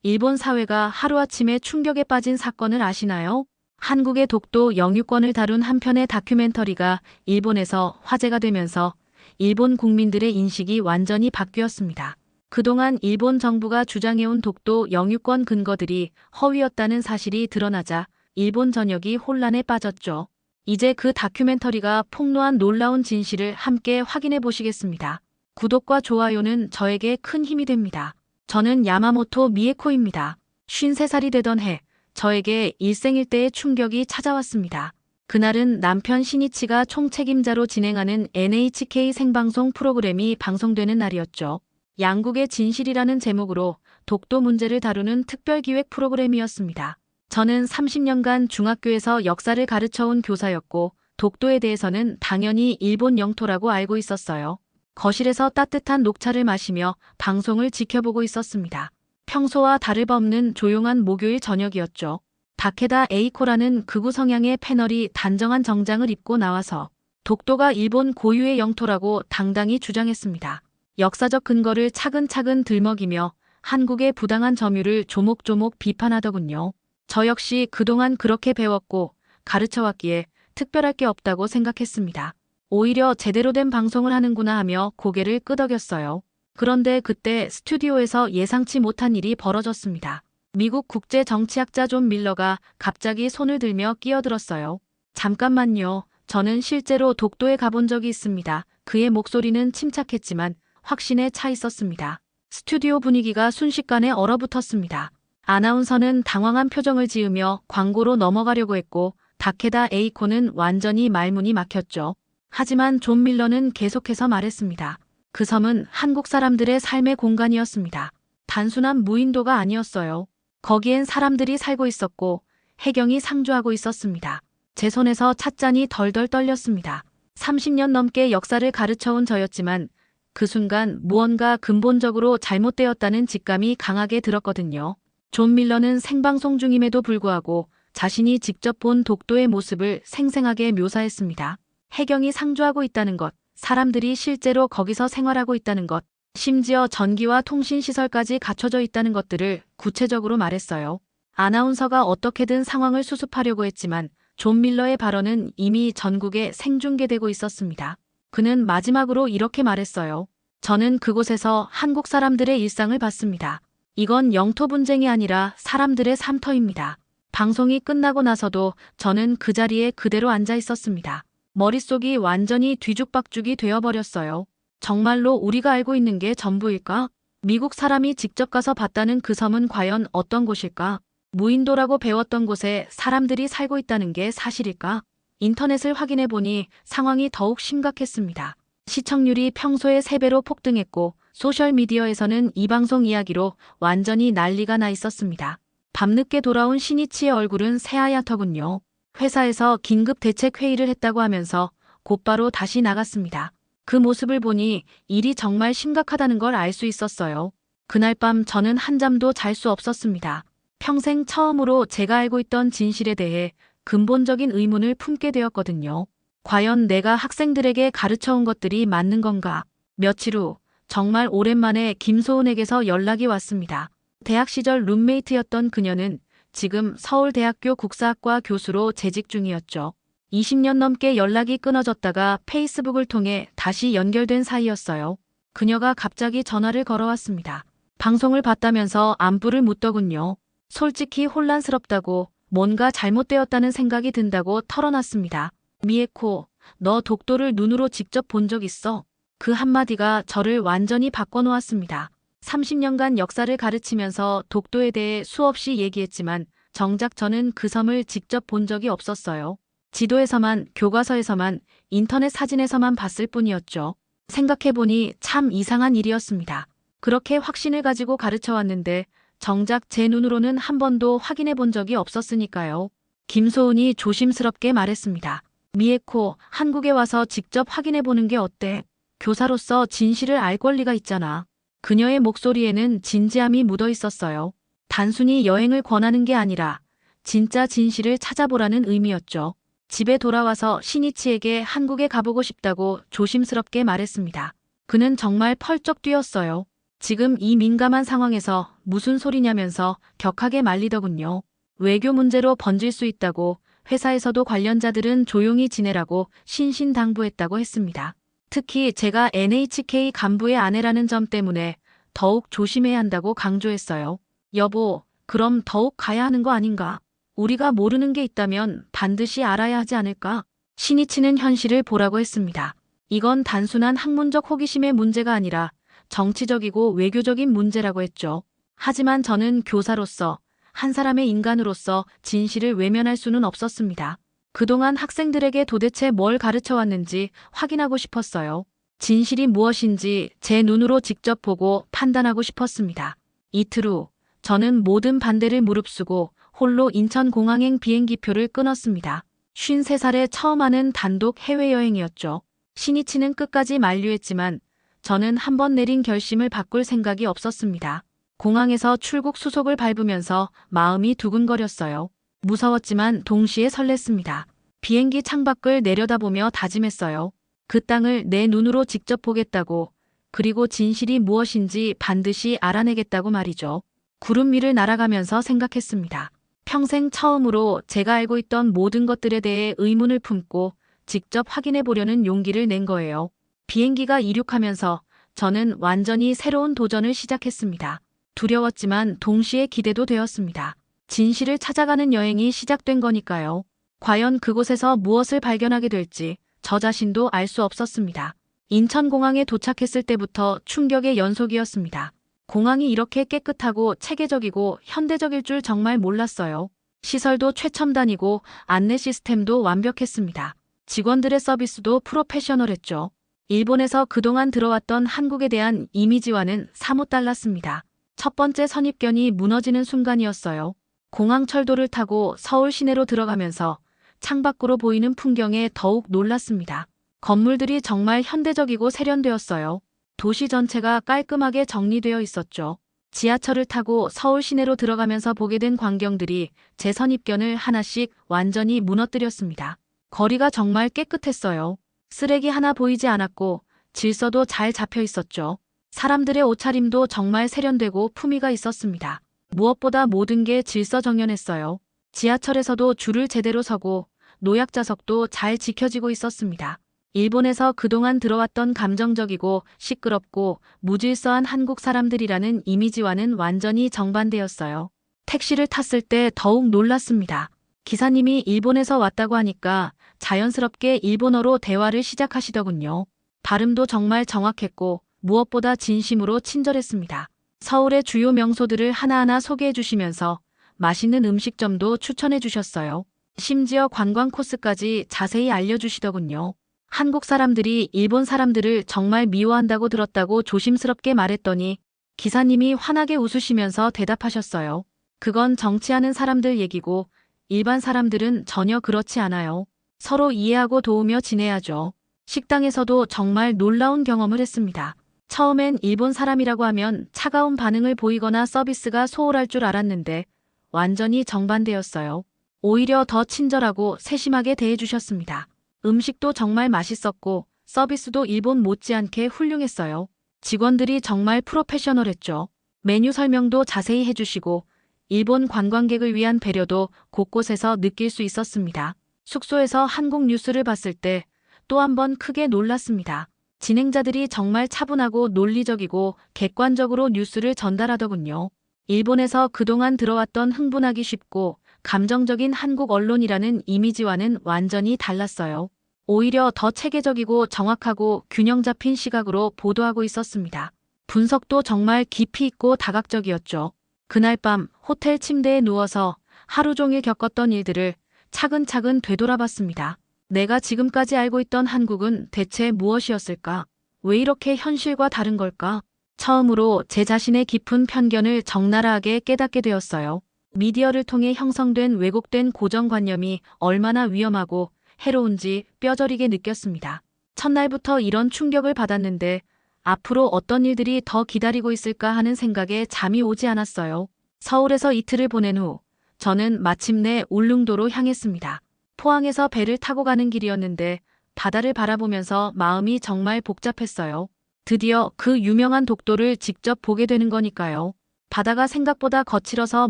일본 사회가 하루아침에 충격에 빠진 사건을 아시나요? 한국의 독도 영유권을 다룬 한 편의 다큐멘터리가 일본에서 화제가 되면서 일본 국민들의 인식이 완전히 바뀌었습니다. 그동안 일본 정부가 주장해온 독도 영유권 근거들이 허위였다는 사실이 드러나자 일본 전역이 혼란에 빠졌죠. 이제 그 다큐멘터리가 폭로한 놀라운 진실을 함께 확인해 보시겠습니다. 구독과 좋아요는 저에게 큰 힘이 됩니다. 저는 야마모토 미에코입니다. 53살이 되던 해, 저에게 일생일대의 충격이 찾아왔습니다. 그날은 남편 신이치가 총책임자로 진행하는 NHK 생방송 프로그램이 방송되는 날이었죠. 양국의 진실이라는 제목으로 독도 문제를 다루는 특별기획 프로그램이었습니다. 저는 30년간 중학교에서 역사를 가르쳐온 교사였고 독도에 대해서는 당연히 일본 영토라고 알고 있었어요. 거실에서 따뜻한 녹차를 마시며 방송을 지켜보고 있었습니다. 평소와 다를 바 없는 조용한 목요일 저녁이었죠. 다케다 에이코라는 극우 성향의 패널이 단정한 정장을 입고 나와서 독도가 일본 고유의 영토라고 당당히 주장했습니다. 역사적 근거를 차근차근 들먹이며 한국의 부당한 점유를 조목조목 비판하더군요. 저 역시 그동안 그렇게 배웠고 가르쳐왔기에 특별할 게 없다고 생각했습니다. 오히려 제대로 된 방송을 하는구나 하며 고개를 끄덕였어요. 그런데 그때 스튜디오에서 예상치 못한 일이 벌어졌습니다. 미국 국제정치학자 존 밀러가 갑자기 손을 들며 끼어들었어요. 잠깐만요. 저는 실제로 독도에 가본 적이 있습니다. 그의 목소리는 침착했지만 확신에 차 있었습니다. 스튜디오 분위기가 순식간에 얼어붙었습니다. 아나운서는 당황한 표정을 지으며 광고로 넘어가려고 했고 다케다 에이코는 완전히 말문이 막혔죠. 하지만 존 밀러는 계속해서 말했습니다. 그 섬은 한국 사람들의 삶의 공간이었습니다. 단순한 무인도가 아니었어요. 거기엔 사람들이 살고 있었고 해경이 상주하고 있었습니다. 제 손에서 찻잔이 덜덜 떨렸습니다. 30년 넘게 역사를 가르쳐온 저였지만 그 순간 무언가 근본적으로 잘못되었다는 직감이 강하게 들었거든요. 존 밀러는 생방송 중임에도 불구하고 자신이 직접 본 독도의 모습을 생생하게 묘사했습니다. 해경이 상주하고 있다는 것, 사람들이 실제로 거기서 생활하고 있다는 것, 심지어 전기와 통신시설까지 갖춰져 있다는 것들을 구체적으로 말했어요. 아나운서가 어떻게든 상황을 수습하려고 했지만 존 밀러의 발언은 이미 전국에 생중계되고 있었습니다. 그는 마지막으로 이렇게 말했어요. 저는 그곳에서 한국 사람들의 일상을 봤습니다. 이건 영토 분쟁이 아니라 사람들의 삶터입니다. 방송이 끝나고 나서도 저는 그 자리에 그대로 앉아 있었습니다. 머릿속이 완전히 뒤죽박죽이 되어버렸어요. 정말로 우리가 알고 있는 게 전부일까? 미국 사람이 직접 가서 봤다는 그 섬은 과연 어떤 곳일까? 무인도라고 배웠던 곳에 사람들이 살고 있다는 게 사실일까? 인터넷을 확인해 보니 상황이 더욱 심각했습니다. 시청률이 평소의 3배로 폭등했고 소셜미디어에서는 이 방송 이야기로 완전히 난리가 나 있었습니다. 밤늦게 돌아온 신이치의 얼굴은 새하얗더군요. 회사에서 긴급 대책 회의를 했다고 하면서 곧바로 다시 나갔습니다. 그 모습을 보니 일이 정말 심각하다는 걸 알 수 있었어요. 그날 밤 저는 한잠도 잘 수 없었습니다. 평생 처음으로 제가 알고 있던 진실에 대해 근본적인 의문을 품게 되었거든요. 과연 내가 학생들에게 가르쳐온 것들이 맞는 건가? 며칠 후 정말 오랜만에 김소은에게서 연락이 왔습니다. 대학 시절 룸메이트였던 그녀는 지금 서울대학교 국사학과 교수로 재직 중이었죠. 20년 넘게 연락이 끊어졌다가 페이스북을 통해 다시 연결된 사이였어요. 그녀가 갑자기 전화를 걸어왔습니다. 방송을 봤다면서 안부를 묻더군요. 솔직히 혼란스럽다고 뭔가 잘못되었다는 생각이 든다고 털어놨습니다. 미에코, 너 독도를 눈으로 직접 본 적 있어? 그 한마디가 저를 완전히 바꿔놓았습니다. 30년간 역사를 가르치면서 독도에 대해 수없이 얘기했지만 정작 저는 그 섬을 직접 본 적이 없었어요. 지도에서만, 교과서에서만, 인터넷 사진에서만 봤을 뿐이었죠. 생각해보니 참 이상한 일이었습니다. 그렇게 확신을 가지고 가르쳐왔는데 정작 제 눈으로는 한 번도 확인해 본 적이 없었으니까요. 김소은이 조심스럽게 말했습니다. 미에코, 한국에 와서 직접 확인해 보는 게 어때? 교사로서 진실을 알 권리가 있잖아. 그녀의 목소리에는 진지함이 묻어 있었어요. 단순히 여행을 권하는 게 아니라 진짜 진실을 찾아보라는 의미였죠. 집에 돌아와서 신이치에게 한국에 가보고 싶다고 조심스럽게 말했습니다. 그는 정말 펄쩍 뛰었어요. 지금 이 민감한 상황에서 무슨 소리냐면서 격하게 말리더군요. 외교 문제로 번질 수 있다고 회사에서도 관련자들은 조용히 지내라고 신신당부했다고 했습니다. 특히 제가 NHK 간부의 아내라는 점 때문에 더욱 조심해야 한다고 강조했어요. 여보, 그럼 더욱 가야 하는 거 아닌가? 우리가 모르는 게 있다면 반드시 알아야 하지 않을까? 신이 치는 현실을 보라고 했습니다. 이건 단순한 학문적 호기심의 문제가 아니라 정치적이고 외교적인 문제라고 했죠. 하지만 저는 교사로서, 한 사람의 인간으로서 진실을 외면할 수는 없었습니다. 그동안 학생들에게 도대체 뭘 가르쳐 왔는지 확인하고 싶었어요. 진실이 무엇인지 제 눈으로 직접 보고 판단하고 싶었습니다. 이틀 후, 저는 모든 반대를 무릅쓰고 홀로 인천공항행 비행기표를 끊었습니다. 53살에 처음 하는 단독 해외여행이었죠. 신이치는 끝까지 만류했지만 저는 한 번 내린 결심을 바꿀 생각이 없었습니다. 공항에서 출국 수속을 밟으면서 마음이 두근거렸어요. 무서웠지만 동시에 설렜습니다. 비행기 창밖을 내려다보며 다짐했어요. 그 땅을 내 눈으로 직접 보겠다고, 그리고 진실이 무엇인지 반드시 알아내겠다고 말이죠. 구름 위를 날아가면서 생각했습니다. 평생 처음으로 제가 알고 있던 모든 것들에 대해 의문을 품고 직접 확인해 보려는 용기를 낸 거예요. 비행기가 이륙하면서 저는 완전히 새로운 도전을 시작했습니다. 두려웠지만 동시에 기대도 되었습니다. 진실을 찾아가는 여행이 시작된 거니까요. 과연 그곳에서 무엇을 발견하게 될지 저 자신도 알 수 없었습니다. 인천공항에 도착했을 때부터 충격의 연속이었습니다. 공항이 이렇게 깨끗하고 체계적이고 현대적일 줄 정말 몰랐어요. 시설도 최첨단이고 안내 시스템도 완벽했습니다. 직원들의 서비스도 프로페셔널했죠. 일본에서 그동안 들어왔던 한국에 대한 이미지와는 사뭇 달랐습니다. 첫 번째 선입견이 무너지는 순간이었어요. 공항 철도를 타고 서울 시내로 들어가면서 창밖으로 보이는 풍경에 더욱 놀랐습니다. 건물들이 정말 현대적이고 세련되었어요. 도시 전체가 깔끔하게 정리되어 있었죠. 지하철을 타고 서울 시내로 들어가면서 보게 된 광경들이 제 선입견을 하나씩 완전히 무너뜨렸습니다. 거리가 정말 깨끗했어요. 쓰레기 하나 보이지 않았고 질서도 잘 잡혀 있었죠. 사람들의 옷차림도 정말 세련되고 품위가 있었습니다. 무엇보다 모든 게 질서정연했어요. 지하철에서도 줄을 제대로 서고 노약자석도 잘 지켜지고 있었습니다. 일본에서 그동안 들어왔던 감정적이고 시끄럽고 무질서한 한국 사람들이라는 이미지와는 완전히 정반대였어요. 택시를 탔을 때 더욱 놀랐습니다. 기사님이 일본에서 왔다고 하니까 자연스럽게 일본어로 대화를 시작하시더군요. 발음도 정말 정확했고 무엇보다 진심으로 친절했습니다. 서울의 주요 명소들을 하나하나 소개해 주시면서 맛있는 음식점도 추천해 주셨어요. 심지어 관광 코스까지 자세히 알려주시더군요. 한국 사람들이 일본 사람들을 정말 미워한다고 들었다고 조심스럽게 말했더니 기사님이 환하게 웃으시면서 대답하셨어요. 그건 정치하는 사람들 얘기고 일반 사람들은 전혀 그렇지 않아요. 서로 이해하고 도우며 지내야죠. 식당에서도 정말 놀라운 경험을 했습니다. 처음엔 일본 사람이라고 하면 차가운 반응을 보이거나 서비스가 소홀할 줄 알았는데 완전히 정반대였어요. 오히려 더 친절하고 세심하게 대해주셨습니다. 음식도 정말 맛있었고 서비스도 일본 못지않게 훌륭했어요. 직원들이 정말 프로페셔널했죠. 메뉴 설명도 자세히 해주시고 일본 관광객을 위한 배려도 곳곳에서 느낄 수 있었습니다. 숙소에서 한국 뉴스를 봤을 때 또 한 번 크게 놀랐습니다. 진행자들이 정말 차분하고 논리적이고 객관적으로 뉴스를 전달하더군요. 일본에서 그동안 들어왔던 흥분하기 쉽고 감정적인 한국 언론이라는 이미지와는 완전히 달랐어요. 오히려 더 체계적이고 정확하고 균형 잡힌 시각으로 보도하고 있었습니다. 분석도 정말 깊이 있고 다각적이었죠. 그날 밤 호텔 침대에 누워서 하루 종일 겪었던 일들을 차근차근 되돌아봤습니다. 내가 지금까지 알고 있던 한국은 대체 무엇이었을까? 왜 이렇게 현실과 다른 걸까? 처음으로 제 자신의 깊은 편견을 적나라하게 깨닫게 되었어요. 미디어를 통해 형성된 왜곡된 고정관념이 얼마나 위험하고 해로운지 뼈저리게 느꼈습니다. 첫날부터 이런 충격을 받았는데 앞으로 어떤 일들이 더 기다리고 있을까 하는 생각에 잠이 오지 않았어요. 서울에서 이틀을 보낸 후 저는 마침내 울릉도로 향했습니다. 포항에서 배를 타고 가는 길이었는데 바다를 바라보면서 마음이 정말 복잡했어요. 드디어 그 유명한 독도를 직접 보게 되는 거니까요. 바다가 생각보다 거칠어서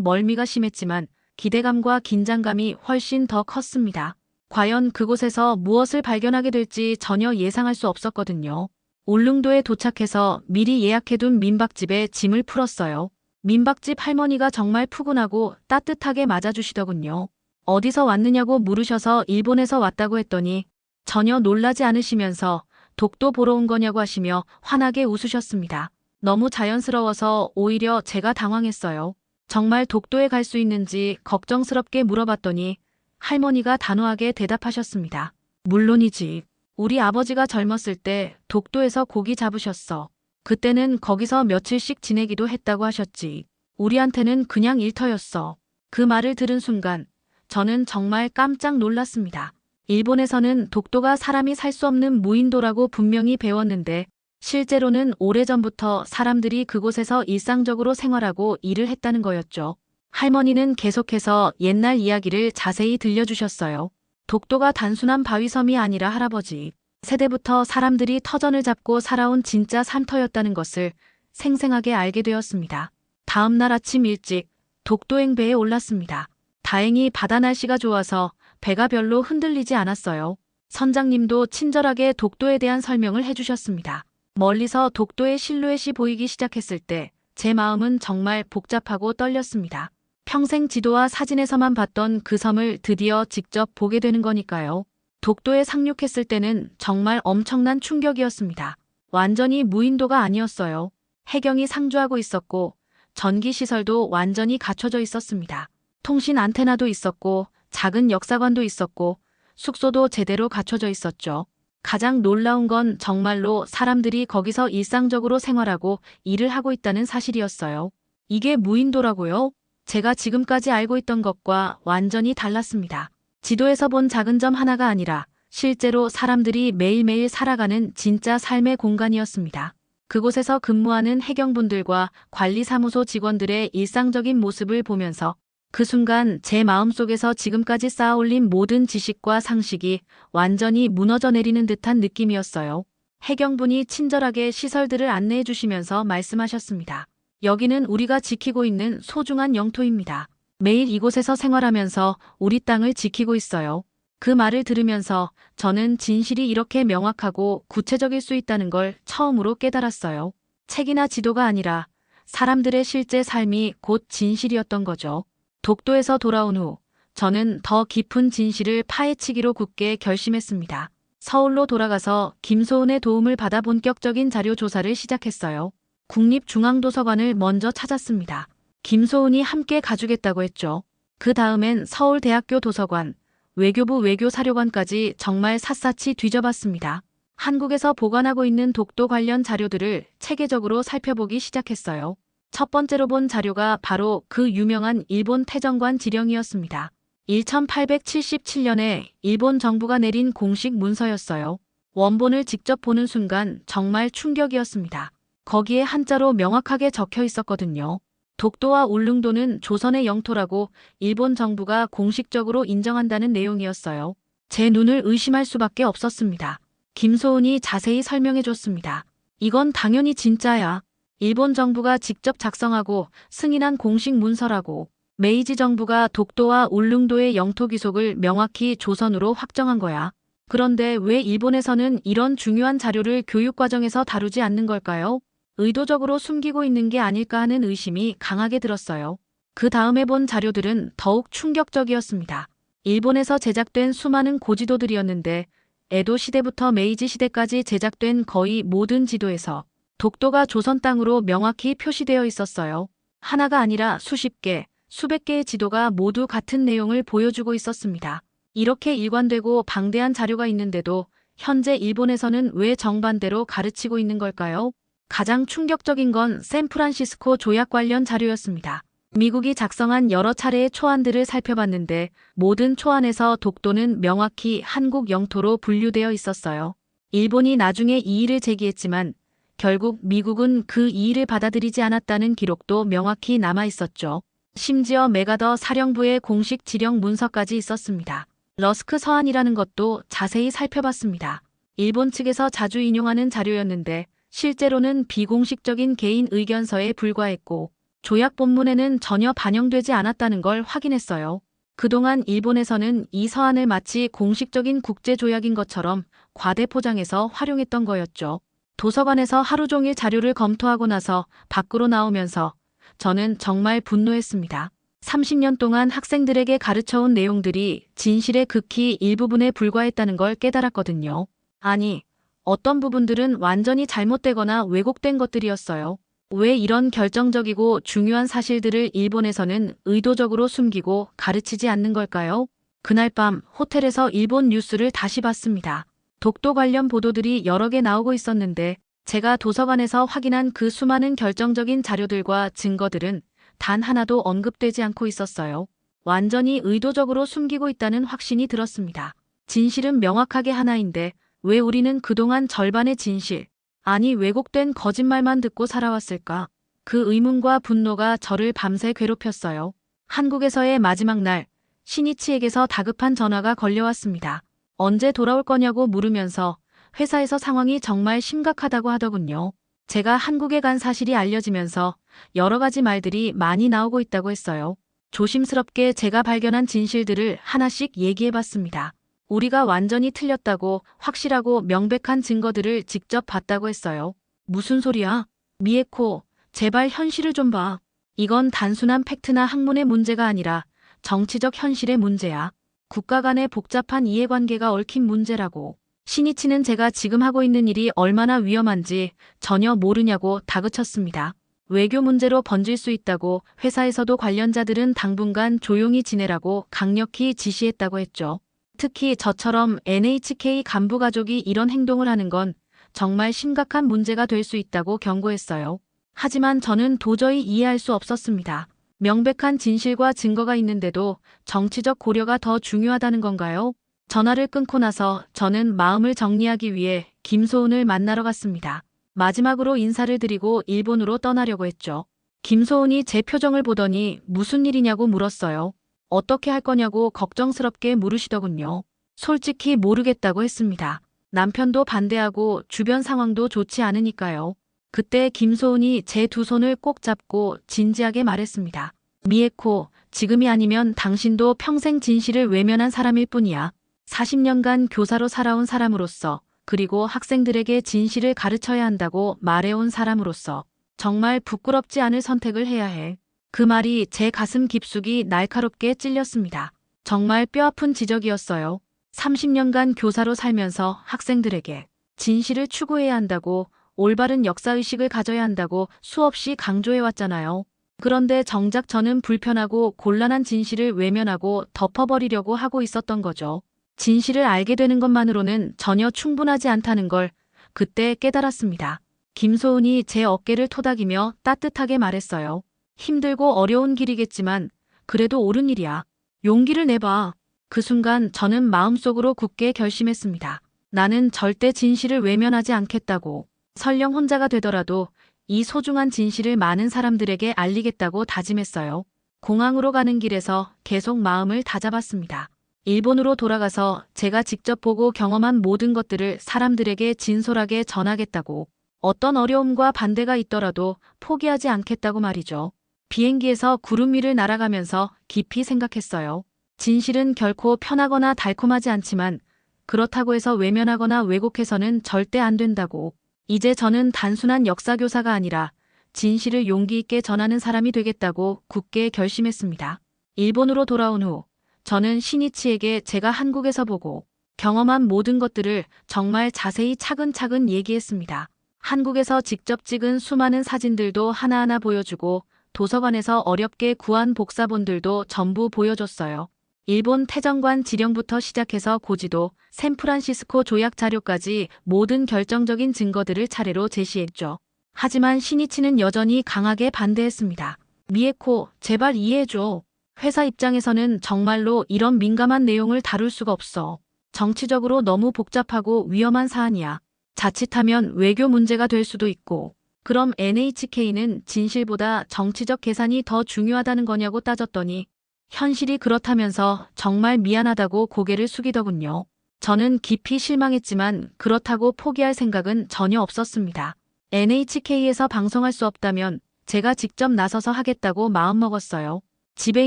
멀미가 심했지만 기대감과 긴장감이 훨씬 더 컸습니다. 과연 그곳에서 무엇을 발견하게 될지 전혀 예상할 수 없었거든요. 울릉도에 도착해서 미리 예약해둔 민박집에 짐을 풀었어요. 민박집 할머니가 정말 푸근하고 따뜻하게 맞아주시더군요. 어디서 왔느냐고 물으셔서 일본에서 왔다고 했더니 전혀 놀라지 않으시면서 독도 보러 온 거냐고 하시며 환하게 웃으셨습니다. 너무 자연스러워서 오히려 제가 당황했어요. 정말 독도에 갈 수 있는지 걱정스럽게 물어봤더니 할머니가 단호하게 대답하셨습니다. 물론이지. 우리 아버지가 젊었을 때 독도에서 고기 잡으셨어. 그때는 거기서 며칠씩 지내기도 했다고 하셨지. 우리한테는 그냥 일터였어. 그 말을 들은 순간 저는 정말 깜짝 놀랐습니다. 일본에서는 독도가 사람이 살 수 없는 무인도라고 분명히 배웠는데 실제로는 오래전부터 사람들이 그곳에서 일상적으로 생활하고 일을 했다는 거였죠. 할머니는 계속해서 옛날 이야기를 자세히 들려주셨어요. 독도가 단순한 바위섬이 아니라 할아버지 세대부터 사람들이 터전을 잡고 살아온 진짜 산터였다는 것을 생생하게 알게 되었습니다. 다음 날 아침 일찍 독도행 배에 올랐습니다. 다행히 바다 날씨가 좋아서 배가 별로 흔들리지 않았어요. 선장님도 친절하게 독도에 대한 설명을 해주셨습니다. 멀리서 독도의 실루엣이 보이기 시작했을 때 제 마음은 정말 복잡하고 떨렸습니다. 평생 지도와 사진에서만 봤던 그 섬을 드디어 직접 보게 되는 거니까요. 독도에 상륙했을 때는 정말 엄청난 충격이었습니다. 완전히 무인도가 아니었어요. 해경이 상주하고 있었고 전기시설도 완전히 갖춰져 있었습니다. 통신 안테나도 있었고 작은 역사관도 있었고 숙소도 제대로 갖춰져 있었죠. 가장 놀라운 건 정말로 사람들이 거기서 일상적으로 생활하고 일을 하고 있다는 사실이었어요. 이게 무인도라고요? 제가 지금까지 알고 있던 것과 완전히 달랐습니다. 지도에서 본 작은 점 하나가 아니라 실제로 사람들이 매일매일 살아가는 진짜 삶의 공간이었습니다. 그곳에서 근무하는 해경분들과 관리사무소 직원들의 일상적인 모습을 보면서 그 순간 제 마음속에서 지금까지 쌓아올린 모든 지식과 상식이 완전히 무너져 내리는 듯한 느낌이었어요. 해경분이 친절하게 시설들을 안내해 주시면서 말씀하셨습니다. 여기는 우리가 지키고 있는 소중한 영토입니다. 매일 이곳에서 생활하면서 우리 땅을 지키고 있어요. 그 말을 들으면서 저는 진실이 이렇게 명확하고 구체적일 수 있다는 걸 처음으로 깨달았어요. 책이나 지도가 아니라 사람들의 실제 삶이 곧 진실이었던 거죠. 독도에서 돌아온 후 저는 더 깊은 진실을 파헤치기로 굳게 결심했습니다. 서울로 돌아가서 김소은의 도움을 받아 본격적인 자료 조사를 시작했어요. 국립중앙도서관을 먼저 찾았습니다. 김소은이 함께 가주겠다고 했죠. 그 다음엔 서울대학교 도서관, 외교부 외교사료관까지 정말 샅샅이 뒤져봤습니다. 한국에서 보관하고 있는 독도 관련 자료들을 체계적으로 살펴보기 시작했어요. 첫 번째로 본 자료가 바로 그 유명한 일본 태정관 지령이었습니다. 1877년에 일본 정부가 내린 공식 문서였어요. 원본을 직접 보는 순간 정말 충격이었습니다. 거기에 한자로 명확하게 적혀 있었거든요. 독도와 울릉도는 조선의 영토라고 일본 정부가 공식적으로 인정한다는 내용이었어요. 제 눈을 의심할 수밖에 없었습니다. 김소은이 자세히 설명해줬습니다. 이건 당연히 진짜야. 일본 정부가 직접 작성하고 승인한 공식 문서라고. 메이지 정부가 독도와 울릉도의 영토 귀속을 명확히 조선으로 확정한 거야. 그런데 왜 일본에서는 이런 중요한 자료를 교육과정에서 다루지 않는 걸까요? 의도적으로 숨기고 있는 게 아닐까 하는 의심이 강하게 들었어요. 그 다음에 본 자료들은 더욱 충격적이었습니다. 일본에서 제작된 수많은 고지도들이었는데 에도 시대부터 메이지 시대까지 제작된 거의 모든 지도에서 독도가 조선 땅으로 명확히 표시되어 있었어요. 하나가 아니라 수십 개, 수백 개의 지도가 모두 같은 내용을 보여주고 있었습니다. 이렇게 일관되고 방대한 자료가 있는데도 현재 일본에서는 왜 정반대로 가르치고 있는 걸까요? 가장 충격적인 건 샌프란시스코 조약 관련 자료였습니다. 미국이 작성한 여러 차례의 초안들을 살펴봤는데 모든 초안에서 독도는 명확히 한국 영토로 분류되어 있었어요. 일본이 나중에 이의를 제기했지만 결국 미국은 그 이의를 받아들이지 않았다는 기록도 명확히 남아 있었죠. 심지어 메가더 사령부의 공식 지령 문서까지 있었습니다. 러스크 서한이라는 것도 자세히 살펴봤습니다. 일본 측에서 자주 인용하는 자료였는데 실제로는 비공식적인 개인 의견서에 불과했고 조약 본문에는 전혀 반영되지 않았다는 걸 확인했어요. 그동안 일본에서는 이 서한을 마치 공식적인 국제조약인 것처럼 과대 포장해서 활용했던 거였죠. 도서관에서 하루 종일 자료를 검토하고 나서 밖으로 나오면서 저는 정말 분노했습니다. 30년 동안 학생들에게 가르쳐온 내용들이 진실의 극히 일부분에 불과했다는 걸 깨달았거든요. 아니, 어떤 부분들은 완전히 잘못되거나 왜곡된 것들이었어요. 왜 이런 결정적이고 중요한 사실들을 일본에서는 의도적으로 숨기고 가르치지 않는 걸까요? 그날 밤 호텔에서 일본 뉴스를 다시 봤습니다. 독도 관련 보도들이 여러 개 나오고 있었는데 제가 도서관에서 확인한 그 수많은 결정적인 자료들과 증거들은 단 하나도 언급되지 않고 있었어요. 완전히 의도적으로 숨기고 있다는 확신이 들었습니다. 진실은 명확하게 하나인데 왜 우리는 그동안 절반의 진실, 아니 왜곡된 거짓말만 듣고 살아왔을까? 그 의문과 분노가 저를 밤새 괴롭혔어요. 한국에서의 마지막 날, 신이치에게서 다급한 전화가 걸려왔습니다. 언제 돌아올 거냐고 물으면서 회사에서 상황이 정말 심각하다고 하더군요. 제가 한국에 간 사실이 알려지면서 여러 가지 말들이 많이 나오고 있다고 했어요. 조심스럽게 제가 발견한 진실들을 하나씩 얘기해봤습니다. 우리가 완전히 틀렸다고 확실하고 명백한 증거들을 직접 봤다고 했어요. 무슨 소리야? 미에코, 제발 현실을 좀 봐. 이건 단순한 팩트나 학문의 문제가 아니라 정치적 현실의 문제야. 국가 간의 복잡한 이해관계가 얽힌 문제라고. 신이치는 제가 지금 하고 있는 일이 얼마나 위험한지 전혀 모르냐고 다그쳤습니다. 외교 문제로 번질 수 있다고 회사에서도 관련자들은 당분간 조용히 지내라고 강력히 지시했다고 했죠. 특히 저처럼 NHK 간부 가족이 이런 행동을 하는 건 정말 심각한 문제가 될 수 있다고 경고했어요. 하지만 저는 도저히 이해할 수 없었습니다. 명백한 진실과 증거가 있는데도 정치적 고려가 더 중요하다는 건가요? 전화를 끊고 나서 저는 마음을 정리하기 위해 김소은을 만나러 갔습니다. 마지막으로 인사를 드리고 일본으로 떠나려고 했죠. 김소은이 제 표정을 보더니 무슨 일이냐고 물었어요. 어떻게 할 거냐고 걱정스럽게 물으시더군요. 솔직히 모르겠다고 했습니다. 남편도 반대하고 주변 상황도 좋지 않으니까요. 그때 김소은이 제 두 손을 꼭 잡고 진지하게 말했습니다. 미에코, 지금이 아니면 당신도 평생 진실을 외면한 사람일 뿐이야. 40년간 교사로 살아온 사람으로서 그리고 학생들에게 진실을 가르쳐야 한다고 말해온 사람으로서 정말 부끄럽지 않을 선택을 해야 해. 그 말이 제 가슴 깊숙이 날카롭게 찔렸습니다. 정말 뼈아픈 지적이었어요. 30년간 교사로 살면서 학생들에게 진실을 추구해야 한다고 올바른 역사의식을 가져야 한다고 수없이 강조해왔잖아요. 그런데 정작 저는 불편하고 곤란한 진실을 외면하고 덮어버리려고 하고 있었던 거죠. 진실을 알게 되는 것만으로는 전혀 충분하지 않다는 걸 그때 깨달았습니다. 김소은이 제 어깨를 토닥이며 따뜻하게 말했어요. 힘들고 어려운 길이겠지만 그래도 옳은 일이야. 용기를 내봐. 그 순간 저는 마음속으로 굳게 결심했습니다. 나는 절대 진실을 외면하지 않겠다고. 설령 혼자가 되더라도 이 소중한 진실을 많은 사람들에게 알리겠다고 다짐했어요. 공항으로 가는 길에서 계속 마음을 다잡았습니다. 일본으로 돌아가서 제가 직접 보고 경험한 모든 것들을 사람들에게 진솔하게 전하겠다고. 어떤 어려움과 반대가 있더라도 포기하지 않겠다고 말이죠. 비행기에서 구름 위를 날아가면서 깊이 생각했어요. 진실은 결코 편하거나 달콤하지 않지만 그렇다고 해서 외면하거나 왜곡해서는 절대 안 된다고. 이제 저는 단순한 역사교사가 아니라 진실을 용기 있게 전하는 사람이 되겠다고 굳게 결심했습니다. 일본으로 돌아온 후 저는 신이치에게 제가 한국에서 보고 경험한 모든 것들을 정말 자세히 차근차근 얘기했습니다. 한국에서 직접 찍은 수많은 사진들도 하나하나 보여주고 도서관에서 어렵게 구한 복사본들도 전부 보여줬어요. 일본 태정관 지령부터 시작해서 고지도, 샌프란시스코 조약 자료까지 모든 결정적인 증거들을 차례로 제시했죠. 하지만 신이치는 여전히 강하게 반대했습니다. 미에코, 제발 이해해줘. 회사 입장에서는 정말로 이런 민감한 내용을 다룰 수가 없어. 정치적으로 너무 복잡하고 위험한 사안이야. 자칫하면 외교 문제가 될 수도 있고. 그럼 NHK는 진실보다 정치적 계산이 더 중요하다는 거냐고 따졌더니 현실이 그렇다면서 정말 미안하다고 고개를 숙이더군요. 저는 깊이 실망했지만 그렇다고 포기할 생각은 전혀 없었습니다. NHK에서 방송할 수 없다면 제가 직접 나서서 하겠다고 마음먹었어요. 집에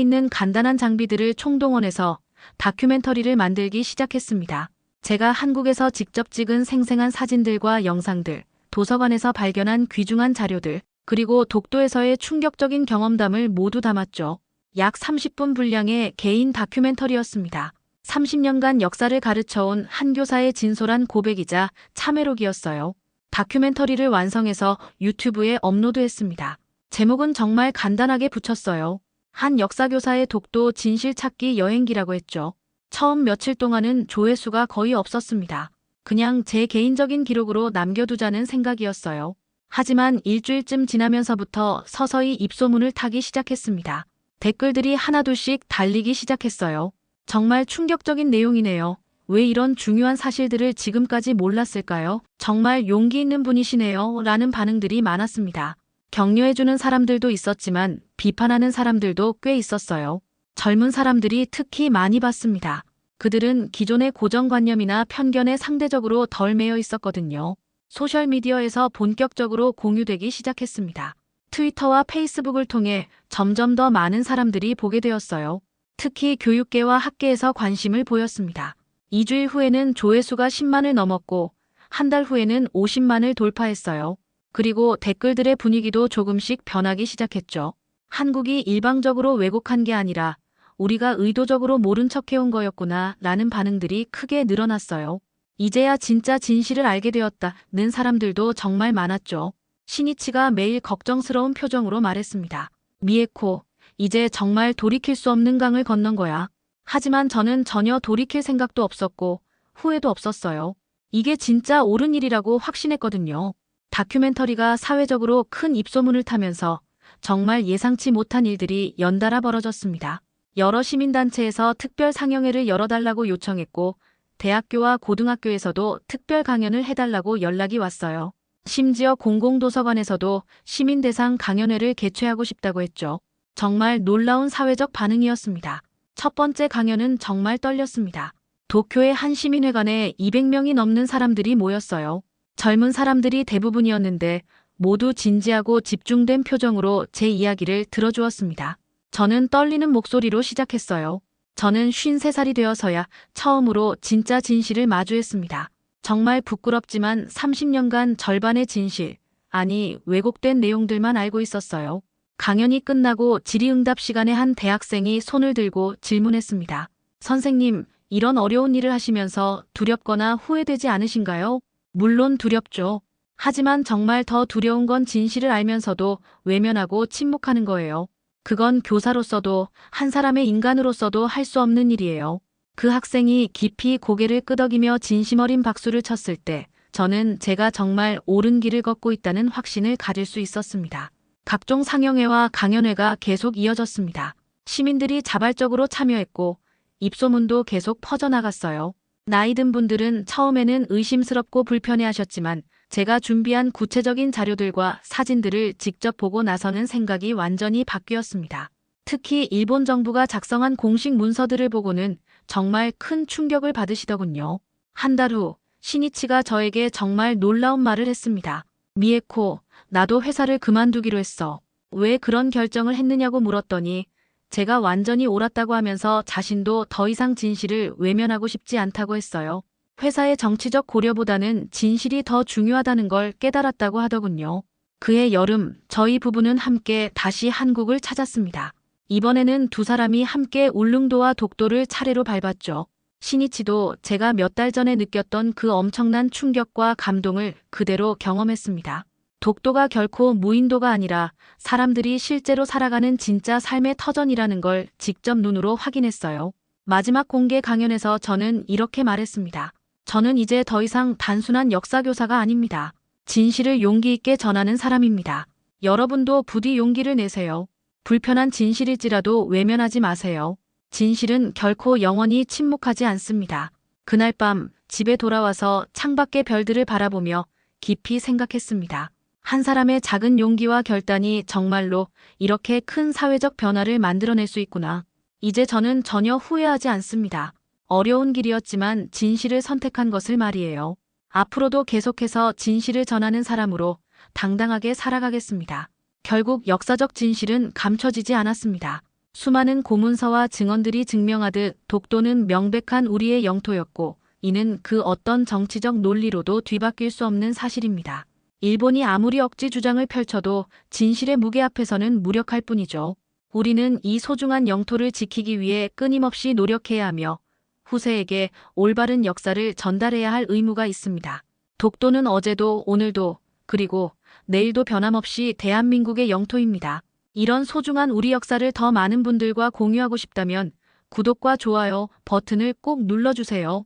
있는 간단한 장비들을 총동원해서 다큐멘터리를 만들기 시작했습니다. 제가 한국에서 직접 찍은 생생한 사진들과 영상들, 도서관에서 발견한 귀중한 자료들, 그리고 독도에서의 충격적인 경험담을 모두 담았죠. 약 30분 분량의 개인 다큐멘터리였습니다. 30년간 역사를 가르쳐온 한 교사의 진솔한 고백이자 참회록이었어요. 다큐멘터리를 완성해서 유튜브에 업로드했습니다. 제목은 정말 간단하게 붙였어요. 한 역사교사의 독도 진실 찾기 여행기라고 했죠. 처음 며칠 동안은 조회수가 거의 없었습니다. 그냥 제 개인적인 기록으로 남겨두자는 생각이었어요. 하지만 일주일쯤 지나면서부터 서서히 입소문을 타기 시작했습니다. 댓글들이 하나둘씩 달리기 시작했어요. 정말 충격적인 내용이네요. 왜 이런 중요한 사실들을 지금까지 몰랐을까요? 정말 용기 있는 분이시네요. 라는 반응들이 많았습니다. 격려해주는 사람들도 있었지만 비판하는 사람들도 꽤 있었어요. 젊은 사람들이 특히 많이 봤습니다. 그들은 기존의 고정관념이나 편견에 상대적으로 덜 매여 있었거든요. 소셜미디어에서 본격적으로 공유되기 시작했습니다. 트위터와 페이스북을 통해 점점 더 많은 사람들이 보게 되었어요. 특히 교육계와 학계에서 관심을 보였습니다. 2주일 후에는 조회수가 10만을 넘었고 한 달 후에는 50만을 돌파했어요. 그리고 댓글들의 분위기도 조금씩 변하기 시작했죠. 한국이 일방적으로 왜곡한 게 아니라 우리가 의도적으로 모른 척해온 거였구나 라는 반응들이 크게 늘어났어요. 이제야 진짜 진실을 알게 되었다는 사람들도 정말 많았죠. 신이치가 매일 걱정스러운 표정으로 말했습니다. 미에코, 이제 정말 돌이킬 수 없는 강을 건넌 거야. 하지만 저는 전혀 돌이킬 생각도 없었고 후회도 없었어요. 이게 진짜 옳은 일이라고 확신했거든요. 다큐멘터리가 사회적으로 큰 입소문을 타면서 정말 예상치 못한 일들이 연달아 벌어졌습니다. 여러 시민단체에서 특별 상영회를 열어달라고 요청했고 대학교와 고등학교에서도 특별 강연을 해달라고 연락이 왔어요. 심지어 공공도서관에서도 시민 대상 강연회를 개최하고 싶다고 했죠. 정말 놀라운 사회적 반응이었습니다. 첫 번째 강연은 정말 떨렸습니다. 도쿄의 한 시민회관에 200명이 넘는 사람들이 모였어요. 젊은 사람들이 대부분이었는데 모두 진지하고 집중된 표정으로 제 이야기를 들어주었습니다. 저는 떨리는 목소리로 시작했어요. 저는 53살이 되어서야 처음으로 진짜 진실을 마주했습니다. 정말 부끄럽지만 30년간 절반의 진실, 아니 왜곡된 내용들만 알고 있었어요. 강연이 끝나고 질의응답 시간에 한 대학생이 손을 들고 질문했습니다. 선생님, 이런 어려운 일을 하시면서 두렵거나 후회되지 않으신가요? 물론 두렵죠. 하지만 정말 더 두려운 건 진실을 알면서도 외면하고 침묵하는 거예요. 그건 교사로서도 한 사람의 인간으로서도 할 수 없는 일이에요. 그 학생이 깊이 고개를 끄덕이며 진심 어린 박수를 쳤을 때 저는 제가 정말 옳은 길을 걷고 있다는 확신을 가질 수 있었습니다. 각종 상영회와 강연회가 계속 이어졌습니다. 시민들이 자발적으로 참여했고 입소문도 계속 퍼져나갔어요. 나이 든 분들은 처음에는 의심스럽고 불편해하셨지만 제가 준비한 구체적인 자료들과 사진들을 직접 보고 나서는 생각이 완전히 바뀌었습니다. 특히 일본 정부가 작성한 공식 문서들을 보고는 정말 큰 충격을 받으시더군요. 한 달 후 신이치가 저에게 정말 놀라운 말을 했습니다. 미에코, 나도 회사를 그만두기로 했어. 왜 그런 결정을 했느냐고 물었더니 제가 완전히 옳았다고 하면서 자신도 더 이상 진실을 외면하고 싶지 않다고 했어요. 회사의 정치적 고려보다는 진실이 더 중요하다는 걸 깨달았다고 하더군요. 그해 여름, 저희 부부는 함께 다시 한국을 찾았습니다. 이번에는 두 사람이 함께 울릉도와 독도를 차례로 밟았죠. 신이치도 제가 몇 달 전에 느꼈던 그 엄청난 충격과 감동을 그대로 경험했습니다. 독도가 결코 무인도가 아니라 사람들이 실제로 살아가는 진짜 삶의 터전이라는 걸 직접 눈으로 확인했어요. 마지막 공개 강연에서 저는 이렇게 말했습니다. 저는 이제 더 이상 단순한 역사교사가 아닙니다. 진실을 용기 있게 전하는 사람입니다. 여러분도 부디 용기를 내세요. 불편한 진실일지라도 외면하지 마세요. 진실은 결코 영원히 침묵하지 않습니다. 그날 밤 집에 돌아와서 창밖의 별들을 바라보며 깊이 생각했습니다. 한 사람의 작은 용기와 결단이 정말로 이렇게 큰 사회적 변화를 만들어낼 수 있구나. 이제 저는 전혀 후회하지 않습니다. 어려운 길이었지만 진실을 선택한 것을 말이에요. 앞으로도 계속해서 진실을 전하는 사람으로 당당하게 살아가겠습니다. 결국 역사적 진실은 감춰지지 않았습니다. 수많은 고문서와 증언들이 증명하듯 독도는 명백한 우리의 영토였고, 이는 그 어떤 정치적 논리로도 뒤바뀔 수 없는 사실입니다. 일본이 아무리 억지 주장을 펼쳐도 진실의 무게 앞에서는 무력할 뿐이죠. 우리는 이 소중한 영토를 지키기 위해 끊임없이 노력해야 하며 후세에게 올바른 역사를 전달해야 할 의무가 있습니다. 독도는 어제도 오늘도 그리고 내일도 변함없이 대한민국의 영토입니다. 이런 소중한 우리 역사를 더 많은 분들과 공유하고 싶다면 구독과 좋아요 버튼을 꼭 눌러주세요.